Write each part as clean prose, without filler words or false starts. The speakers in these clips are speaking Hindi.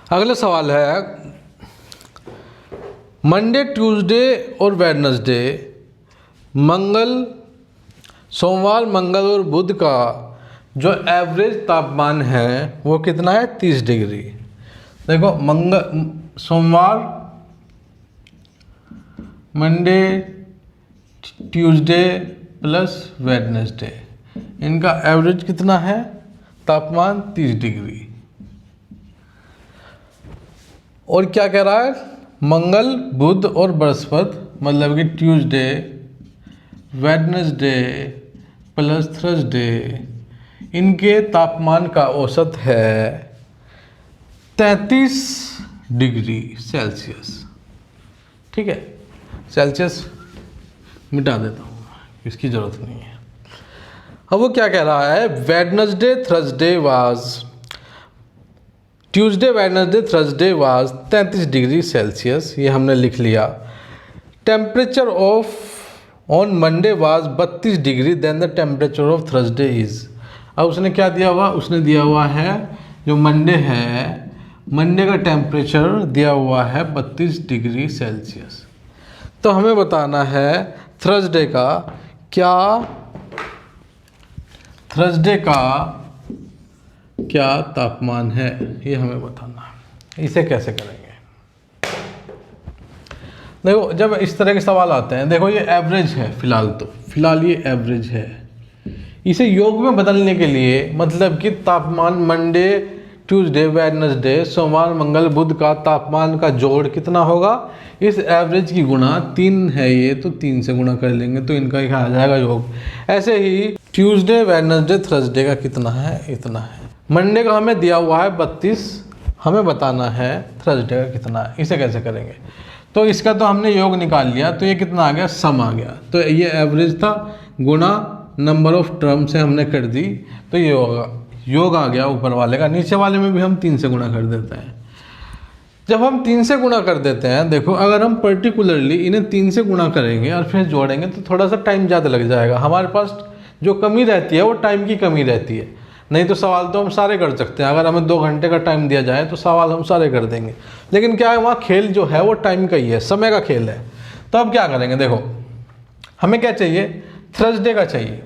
अगला सवाल है मंडे, ट्यूसडे और वेडनेसडे, सोमवार, मंगल और बुध का जो एवरेज तापमान है वो कितना है? 30 डिग्री। देखो सोमवार, मंडे, ट्यूसडे प्लस वेडनेसडे, इनका एवरेज कितना है? तापमान 30 डिग्री। और क्या कह रहा है? मंगल, बुध और बृहस्पति, मतलब कि ट्यूसडे, वेडनेसडे प्लस थर्सडे, इनके तापमान का औसत है 33 डिग्री सेल्सियस। ठीक है, सेल्सियस मिटा देता हूँ, इसकी ज़रूरत नहीं है। अब वो क्या कह रहा है? Wednesday, Thursday was, Tuesday, Wednesday, Thursday was 33 degree Celsius, ये हमने लिख लिया। Temperature of on Monday was 32 degree, then the temperature of Thursday is. अब उसने क्या दिया हुआ? उसने दिया हुआ है जो मंडे है, मंडे का टेम्परेचर दिया हुआ है 32 डिग्री सेल्सियस। तो हमें बताना है थर्सडे का क्या तापमान है, ये हमें बताना है। इसे कैसे करेंगे? देखो, जब इस तरह के सवाल आते हैं, देखो ये एवरेज है फिलहाल ये एवरेज है। इसे योग में बदलने के लिए, मतलब कि तापमान मंडे, ट्यूसडे, वेडनेसडे, सोमवार, मंगल, बुध का तापमान का जोड़ कितना होगा? इस एवरेज की गुणा 3 है ये, तो 3 से गुणा कर लेंगे तो इनका क्या आ जाएगा? योग। ऐसे ही ट्यूसडे, वेडनेसडे, थर्सडे का कितना है? इतना है। मंडे का हमें दिया हुआ है 32, हमें बताना है थर्सडे का कितना है। इसे कैसे करेंगे? तो इसका तो हमने योग निकाल लिया, तो ये कितना आ गया? सम आ गया। तो ये एवरेज था, गुणा नंबर ऑफ टर्म से हमने कर दी, तो ये होगा योग आ गया ऊपर वाले का। नीचे वाले में भी हम 3 से गुणा कर देते हैं। जब हम 3 से गुणा कर देते हैं, देखो अगर हम पर्टिकुलरली इन्हें 3 से गुणा करेंगे और फिर जोड़ेंगे तो थोड़ा सा टाइम ज़्यादा लग जाएगा। हमारे पास जो कमी रहती है वो टाइम की कमी रहती है। नहीं तो सवाल तो हम सारे कर सकते हैं, अगर हमें 2 घंटे का टाइम दिया जाए तो सवाल हम सारे कर देंगे। लेकिन क्या है, वहाँ खेल जो है वो टाइम का ही है, समय का खेल है। तो अब क्या करेंगे? देखो हमें क्या चाहिए? थर्सडे का चाहिए।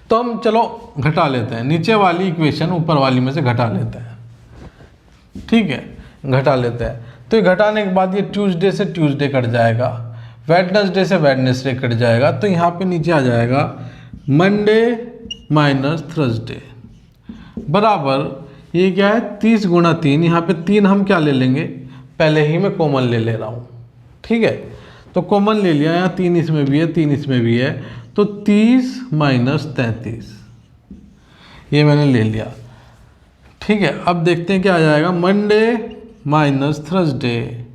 तो हम चलो घटा लेते हैं, नीचे वाली इक्वेशन ऊपर वाली में से घटा लेते हैं। ठीक है, घटा लेते हैं। तो ये घटाने के बाद ये ट्यूसडे से ट्यूसडे कट जाएगा, वेडनेसडे से वेडनेसडे कट जाएगा, तो यहाँ पे नीचे आ जाएगा मंडे माइनस थर्सडे बराबर, ये क्या है? 30 गुणा 3। यहाँ पे 3 हम क्या ले लेंगे? पहले ही मैं कॉमन ले रहा हूँ। ठीक है, तो कॉमन ले लिया, यहाँ 3 इसमें भी है, 3 इसमें भी है, तो 30 माइनस 33 ये मैंने ले लिया। ठीक है, अब देखते हैं क्या आ जाएगा। मंडे माइनस थर्सडे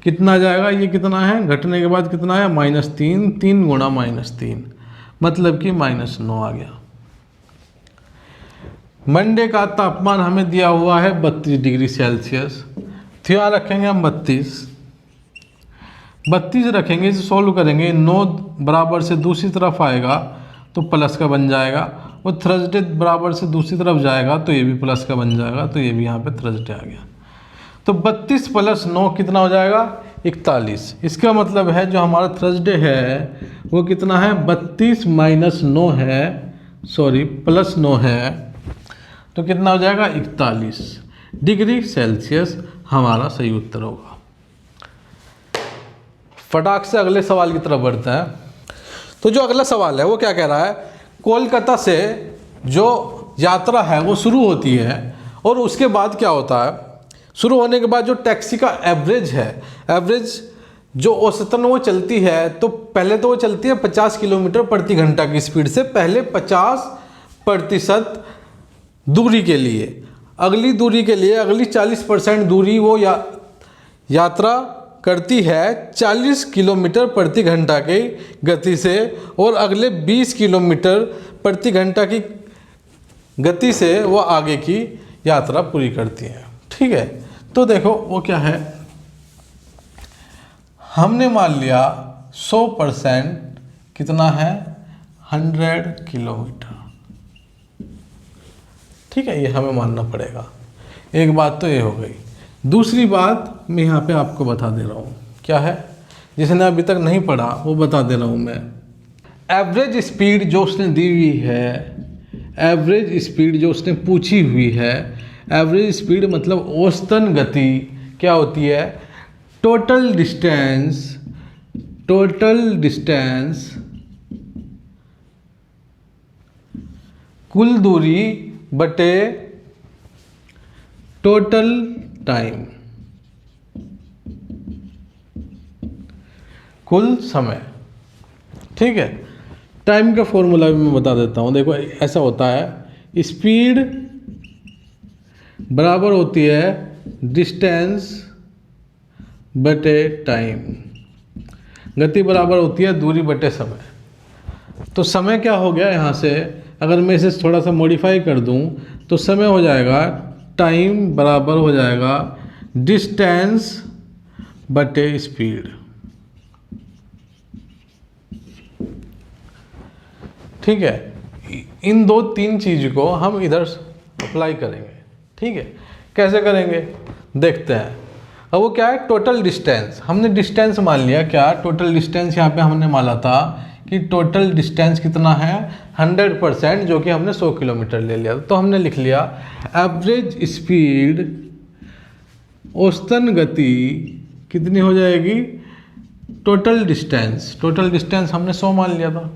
कितना आ जाएगा? ये कितना है? घटने के बाद कितना है? -3, 3 गुणा -3, मतलब कि -9 आ गया। मंडे का तापमान हमें दिया हुआ है 32 डिग्री सेल्सियस, तो यहाँ रखेंगे हम 32 रखेंगे, इसे सोल्व करेंगे, 9 बराबर से दूसरी तरफ आएगा तो प्लस का बन जाएगा, और थर्सडे बराबर से दूसरी तरफ जाएगा तो ये भी प्लस का बन जाएगा, तो ये भी यहाँ पे थर्सडे आ गया। तो 32 प्लस 9 कितना हो जाएगा? 41। इसका मतलब है जो हमारा थर्सडे है वो कितना है? 32 माइनस 9 है, सॉरी प्लस 9 है, तो कितना हो जाएगा? 41 डिग्री सेल्सियस हमारा सही उत्तर होगा। फटाक से अगले सवाल की तरफ बढ़ते हैं। तो जो अगला सवाल है वो क्या कह रहा है? कोलकाता से जो यात्रा है वो शुरू होती है और उसके बाद क्या होता है? शुरू होने के बाद जो टैक्सी का एवरेज है, एवरेज जो औसतन वो चलती है, तो पहले तो वो चलती है 50 किलोमीटर प्रति घंटा की स्पीड से, पहले 50% दूरी के लिए, अगली दूरी के लिए अगली 40% दूरी वो यात्रा करती है 40 किलोमीटर प्रति घंटा की गति से, और अगले 20 किलोमीटर प्रति घंटा की गति से वो आगे की यात्रा पूरी करती है। ठीक है, तो देखो वो क्या है, हमने मान लिया 100% कितना है? 100 किलोमीटर। ठीक है, ये हमें मानना पड़ेगा। एक बात तो ये हो गई। दूसरी बात मैं यहाँ पे आपको बता दे रहा हूँ, क्या है, जिसने अभी तक नहीं पढ़ा वो बता दे रहा हूँ मैं। एवरेज स्पीड जो उसने दी हुई है, एवरेज स्पीड जो उसने पूछी हुई है, एवरेज स्पीड मतलब औसतन गति क्या होती है, टोटल डिस्टेंस कुल दूरी बटे टोटल टाइम, कुल समय। ठीक है, टाइम का फॉर्मूला भी मैं बता देता हूँ। देखो ऐसा होता है, स्पीड बराबर होती है डिस्टेंस बटे टाइम, गति बराबर होती है दूरी बटे समय। तो समय क्या हो गया यहाँ से, अगर मैं इसे थोड़ा सा मॉडिफाई कर दूँ तो समय हो जाएगा टाइम बराबर हो जाएगा डिस्टेंस बटे स्पीड। ठीक है, इन दो तीन चीज़ को हम इधर अप्लाई करेंगे। ठीक है, कैसे करेंगे देखते हैं। अब वो क्या है, टोटल डिस्टेंस, हमने डिस्टेंस मान लिया, क्या टोटल डिस्टेंस यहाँ पे हमने माना था कि टोटल डिस्टेंस कितना है 100%, जो कि हमने 100 किलोमीटर ले लिया। तो हमने लिख लिया एवरेज स्पीड, औसतन गति कितनी हो जाएगी, टोटल डिस्टेंस हमने 100 मान लिया था,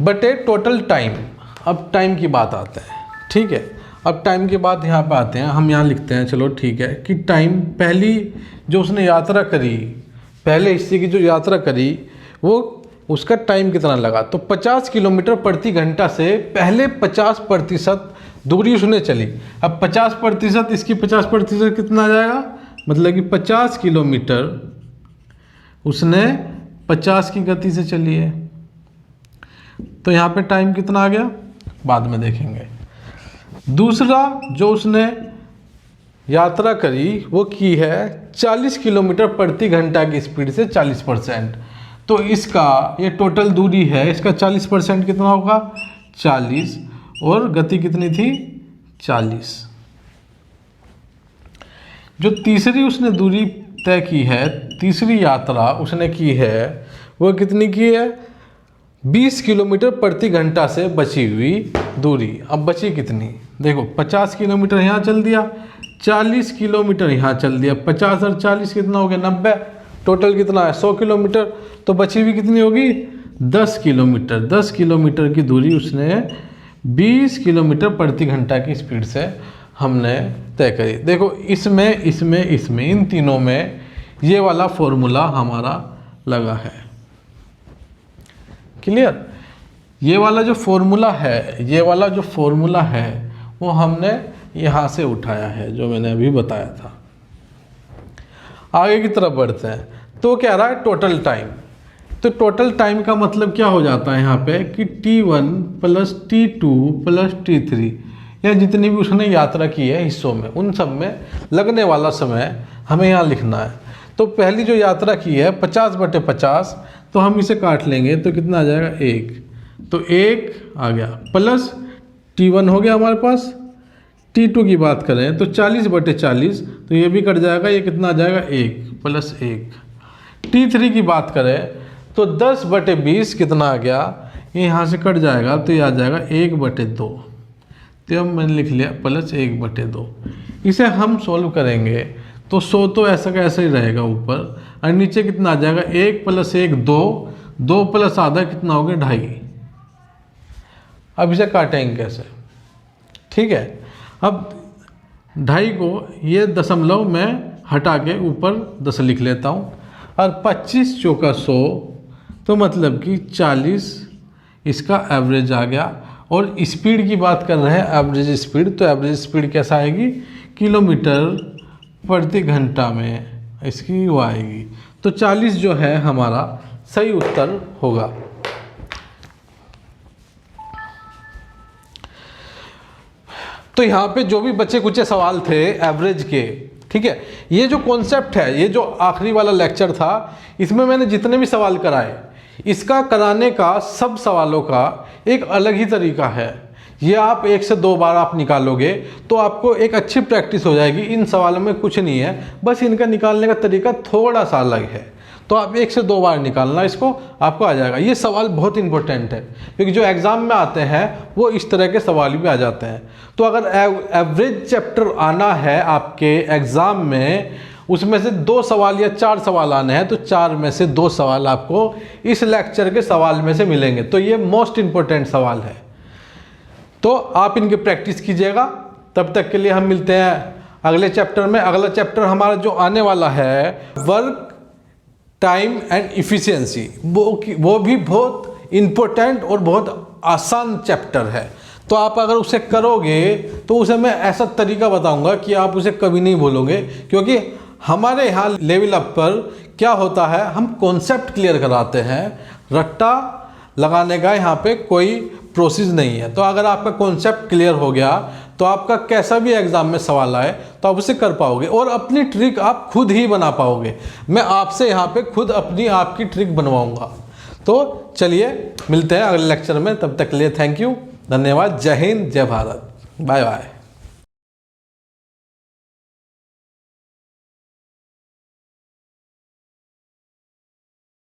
बटे टोटल टाइम। अब टाइम की बात आते हैं। ठीक है, अब टाइम की बात यहाँ पे आते हैं, हम यहाँ लिखते हैं, चलो ठीक है, कि टाइम पहली जो उसने यात्रा करी, पहले हिस्से की जो यात्रा करी वो उसका टाइम कितना लगा, तो 50 किलोमीटर प्रति घंटा से पहले 50% दूरी उसने चली। अब 50%, इसकी 50% कितना आ जाएगा, मतलब कि 50 किलोमीटर उसने 50 की गति से चली है। तो यहाँ पे टाइम कितना आ गया बाद में देखेंगे। दूसरा जो उसने यात्रा करी वो की है 40 किलोमीटर प्रति घंटा की स्पीड से 40%। तो इसका ये टोटल दूरी है, इसका 40% कितना होगा 40, और गति कितनी थी 40। जो तीसरी उसने दूरी तय की है, तीसरी यात्रा उसने की है, वो कितनी की है 20 किलोमीटर प्रति घंटा से बची हुई दूरी। अब बची कितनी देखो, 50 किलोमीटर यहाँ चल दिया, 40 किलोमीटर यहाँ चल दिया, 50 और 40 कितना हो गया 90, टोटल कितना है 100 किलोमीटर। तो बची हुई कितनी होगी 10 किलोमीटर। 10 किलोमीटर की दूरी उसने 20 किलोमीटर प्रति घंटा की स्पीड से हमने तय करी। देखो इसमें इन तीनों में ये वाला फॉर्मूला हमारा लगा है। क्लियर, ये वाला जो फॉर्मूला है वो हमने यहाँ से उठाया है, जो मैंने अभी बताया था। आगे की तरफ बढ़ते हैं, तो कह रहा है टोटल टाइम। तो टोटल टाइम का मतलब क्या हो जाता है यहाँ पे कि T1 + T2 + T3, या जितनी भी उसने यात्रा की है हिस्सों में, उन सब में लगने वाला समय हमें यहाँ लिखना है। तो पहली जो यात्रा की है 50/50, तो हम इसे काट लेंगे तो कितना आ जाएगा 1, तो 1 आ गया, प्लस T1 हो गया हमारे पास। T2 की बात करें तो 40/40, तो ये भी कट जाएगा, ये कितना आ जाएगा 1 + 1। T3 की बात करें तो 10/20 कितना आ गया, ये यहाँ से कट जाएगा, तो ये आ जाएगा 1/2। तो अब मैंने लिख लिया +1/2। इसे हम सॉल्व करेंगे तो 100 तो ऐसा का ऐसा ही रहेगा ऊपर, और नीचे कितना आ जाएगा 1 + 1 2, 2 + आधा कितना हो गया 2.5। अब इसे काटेंगे कैसे, ठीक है। अब 2.5 को ये दशमलव मैं हटा के ऊपर 10 लिख लेता हूँ, और 25 चौका 100, तो मतलब कि 40 इसका एवरेज आ गया। और स्पीड की बात कर रहे हैं, एवरेज स्पीड, तो एवरेज स्पीड कैसा आएगी किलोमीटर प्रति घंटा में इसकी वो आएगी। तो 40 जो है हमारा सही उत्तर होगा। तो यहाँ पे जो भी बचे कुछ सवाल थे एवरेज के, ठीक है, ये जो कॉन्सेप्ट है, ये जो आखिरी वाला लेक्चर था, इसमें मैंने जितने भी सवाल कराए, इसका कराने का सब सवालों का एक अलग ही तरीका है। ये आप 1 से 2 बार आप निकालोगे तो आपको एक अच्छी प्रैक्टिस हो जाएगी। इन सवालों में कुछ नहीं है, बस इनका निकालने का तरीका थोड़ा सा अलग है। तो आप 1 से 2 बार निकालना, इसको आपको आ जाएगा। ये सवाल बहुत इंपॉर्टेंट है क्योंकि जो एग्ज़ाम में आते हैं वो इस तरह के सवाल भी आ जाते हैं। तो अगर एवरेज चैप्टर आना है आपके एग्ज़ाम में, उसमें से 2 सवाल या 4 सवाल आने हैं, तो 4 में से 2 सवाल आपको इस लेक्चर के सवाल में से मिलेंगे। तो ये मोस्ट इम्पोर्टेंट सवाल है, तो आप इनकी प्रैक्टिस कीजिएगा। तब तक के लिए हम मिलते हैं अगले चैप्टर में। अगला चैप्टर हमारा जो आने वाला है वर्क टाइम एंड इफ़िशियंसी, वो भी बहुत इम्पोर्टेंट और बहुत आसान चैप्टर है। तो आप अगर उसे करोगे तो उसे मैं ऐसा तरीका बताऊंगा कि आप उसे कभी नहीं भूलोगे, क्योंकि हमारे यहाँ लेवल अप पर क्या होता है, हम कॉन्सेप्ट क्लियर कराते हैं, रट्टा लगाने का यहाँ पे कोई प्रोसेस नहीं है। तो अगर आपका कॉन्सेप्ट क्लियर हो गया तो आपका कैसा भी एग्ज़ाम में सवाल आए तो आप उसे कर पाओगे और अपनी ट्रिक आप खुद ही बना पाओगे। मैं आपसे यहाँ पे खुद अपनी आपकी ट्रिक बनवाऊँगा। तो चलिए मिलते हैं अगले लेक्चर में, तब तक के लिए थैंक यू, धन्यवाद, जय हिंद, जय भारत, बाय बाय।